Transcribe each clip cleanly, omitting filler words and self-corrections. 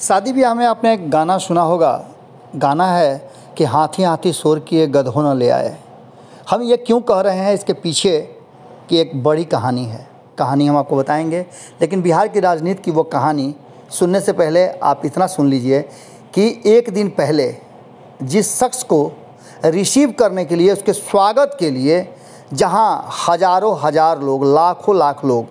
शादी ब्याह में आपने एक गाना सुना होगा। गाना है कि हाथी हाथी शोर किए गधों न ले आए। हम ये क्यों कह रहे हैं, इसके पीछे की एक बड़ी कहानी है। कहानी हम आपको बताएंगे, लेकिन बिहार की राजनीति की वो कहानी सुनने से पहले आप इतना सुन लीजिए कि एक दिन पहले जिस शख्स को रिसीव करने के लिए, उसके स्वागत के लिए जहां हज़ारों हज़ार लोग, लाखों लाख लोग,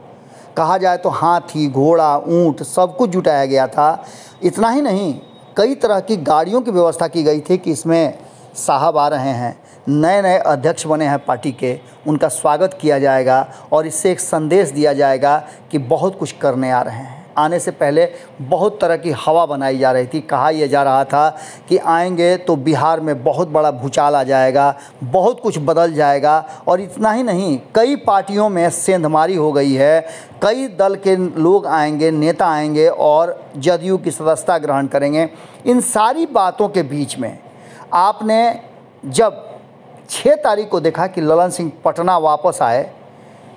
कहा जाए तो हाथी, घोड़ा, ऊंट सब कुछ जुटाया गया था। इतना ही नहीं, कई तरह की गाड़ियों की व्यवस्था की गई थी कि इसमें साहब आ रहे हैं, नए नए अध्यक्ष बने हैं पार्टी के, उनका स्वागत किया जाएगा और इससे एक संदेश दिया जाएगा कि बहुत कुछ करने आ रहे हैं। आने से पहले बहुत तरह की हवा बनाई जा रही थी। कहा यह जा रहा था कि आएंगे तो बिहार में बहुत बड़ा भूचाल आ जाएगा, बहुत कुछ बदल जाएगा। और इतना ही नहीं, कई पार्टियों में सेंधमारी हो गई है। कई दल के लोग आएंगे, नेता आएंगे और जदयू की सदस्यता ग्रहण करेंगे। इन सारी बातों के बीच में आपने जब 6 तारीख को देखा कि ललन सिंह पटना वापस आए,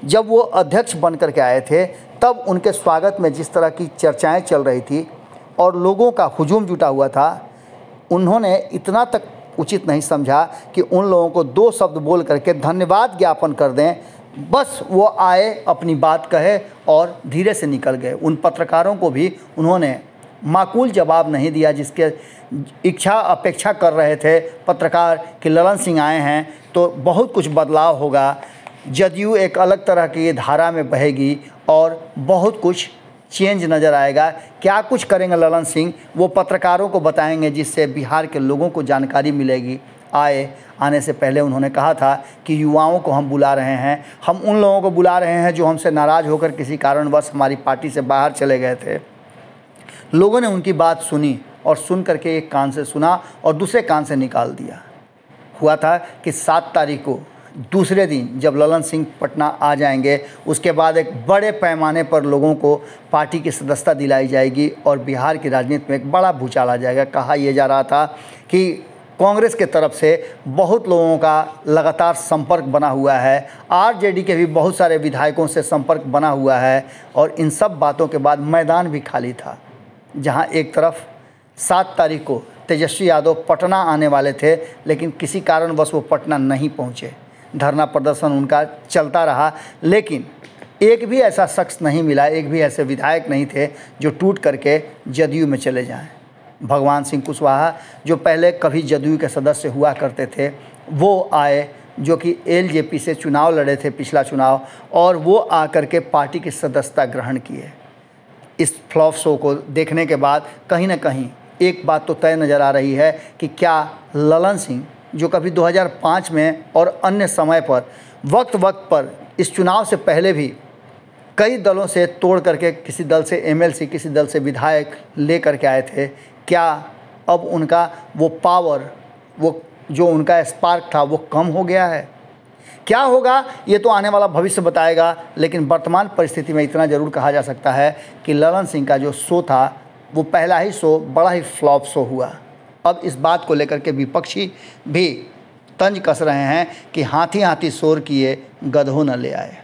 जब वो अध्यक्ष बन कर के आए थे, तब उनके स्वागत में जिस तरह की चर्चाएं चल रही थी और लोगों का हुजूम जुटा हुआ था, उन्होंने इतना तक उचित नहीं समझा कि उन लोगों को 2 शब्द बोल करके धन्यवाद ज्ञापन कर दें। बस वो आए, अपनी बात कहे और धीरे से निकल गए। उन पत्रकारों को भी उन्होंने माकूल जवाब नहीं दिया जिसके अपेक्षा कर रहे थे पत्रकार कि ललन सिंह आए हैं तो बहुत कुछ बदलाव होगा, जदयू एक अलग तरह की धारा में बहेगी और बहुत कुछ चेंज नज़र आएगा। क्या कुछ करेंगे ललन सिंह, वो पत्रकारों को बताएंगे, जिससे बिहार के लोगों को जानकारी मिलेगी। आने से पहले उन्होंने कहा था कि युवाओं को हम बुला रहे हैं, हम उन लोगों को बुला रहे हैं जो हमसे नाराज़ होकर किसी कारणवश हमारी पार्टी से बाहर चले गए थे। लोगों ने उनकी बात सुनी और सुन करके एक कान से सुना और दूसरे कान से निकाल दिया। हुआ था कि 7 तारीख को, दूसरे दिन जब ललन सिंह पटना आ जाएंगे, उसके बाद एक बड़े पैमाने पर लोगों को पार्टी की सदस्यता दिलाई जाएगी और बिहार की राजनीति में एक बड़ा भूचाल आ जाएगा। कहा यह जा रहा था कि कांग्रेस के तरफ से बहुत लोगों का लगातार संपर्क बना हुआ है, आरजेडी के भी बहुत सारे विधायकों से संपर्क बना हुआ है और इन सब बातों के बाद मैदान भी खाली था। जहां एक तरफ 7 तारीख को तेजस्वी यादव पटना आने वाले थे, लेकिन किसी कारणवश वो पटना नहीं पहुंचे। धरना प्रदर्शन उनका चलता रहा, लेकिन एक भी ऐसा शख्स नहीं मिला, एक भी ऐसे विधायक नहीं थे जो टूट करके जदयू में चले जाएं। भगवान सिंह कुशवाहा, जो पहले कभी जदयू के सदस्य हुआ करते थे, वो आए, जो कि एलजेपी से चुनाव लड़े थे पिछला चुनाव, और वो आकर के पार्टी की सदस्यता ग्रहण किए। इस फ्लॉप शो को देखने के बाद कहीं ना कहीं एक बात तो तय नज़र आ रही है कि क्या ललन सिंह, जो कभी 2005 में और अन्य समय पर वक्त पर इस चुनाव से पहले भी कई दलों से तोड़ करके किसी दल से एमएलसी, किसी दल से विधायक ले करके आए थे, क्या अब उनका वो पावर, वो जो उनका स्पार्क था, वो कम हो गया है? क्या होगा ये तो आने वाला भविष्य बताएगा, लेकिन वर्तमान परिस्थिति में इतना ज़रूर कहा जा सकता है कि ललन सिंह का जो शो था, वो पहला ही शो बड़ा ही फ्लॉप शो हुआ। अब इस बात को लेकर के विपक्षी भी तंज कस रहे हैं कि हाथी हाथी शोर किए गधों न ले आए।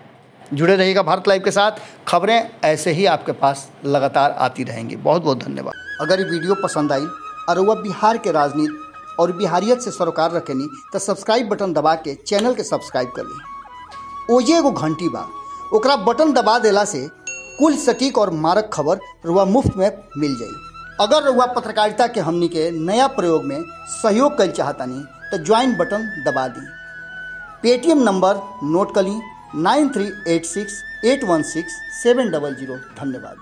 जुड़े रहिएगा भारत लाइव के साथ, खबरें ऐसे ही आपके पास लगातार आती रहेंगी। बहुत बहुत धन्यवाद। अगर ये वीडियो पसंद आई और वह बिहार के राजनीति और बिहारियत से सरोकार रखेनी तो सब्सक्राइब बटन दबा के चैनल के सब्सक्राइब कर ली। ओजे एगो घंटी बा, ओकरा बटन दबा देला से कुल सटीक और मारक खबर रुआ मुफ्त में मिल जाई। अगर रुआ पत्रकारिता के हमनी के नया प्रयोग में सहयोग कर चाहतानी तो ज्वाइन बटन दबा दी। पेटीएम नंबर नोट कर ली 9386816700। धन्यवाद।